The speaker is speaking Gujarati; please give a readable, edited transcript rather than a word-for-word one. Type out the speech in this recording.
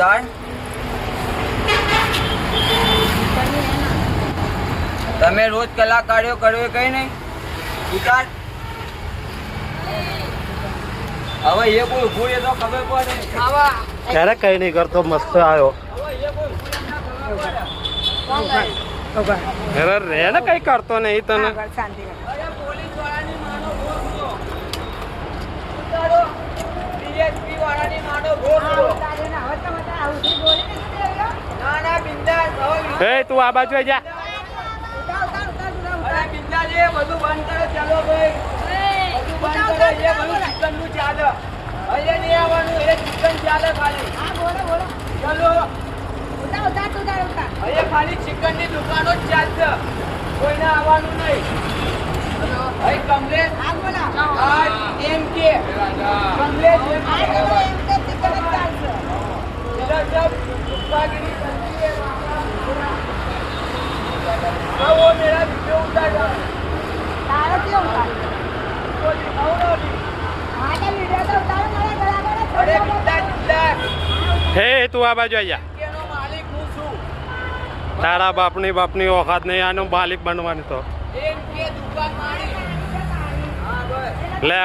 તાર તમે રોજ કલાકાર્યો કર્યો કઈ નહીં ઉતાર હવે એ કોઈ ઉભું એ તો ખબર પડે ત્યારે કઈ નહીં કરતો મસ્ત આવ્યો અરે રે ને કઈ કરતો નહીં તને પોલીસ વાળાની માનો ભોગ ઉતારો ડીએસપી વાળાની માનો ભોગ ના ના બિંદાસ હવે એ તું આ બાજુ આઈ જા અરે બિંદાસ એ બધું બંધ કરો ચાલો ભાઈ બધું બંધ કરો એ બધું ચિકન નું ચાલે હવે નહીં આવવાનું એ ચિકન ચાલે ખાલી ચલો હવે ખાલી ચિકન ની દુકાનો જ ચાલશે કોઈને આવવાનું નહીં હવે કમલેશ એમ કે કમલેશ वो मेरा वीडियो उतार तारा क्यों उतार तो दिखाओ ना हां का वीडियो तो उतारो मेरा गला अरे बिंदा હે તું આ બાજુ આઈ જા કેનો માલિક હું છું તારા બાપની ઓકાત નહીં આનો માલિક બનવાની તો એમ કે દુકાન મારી હા બસ લે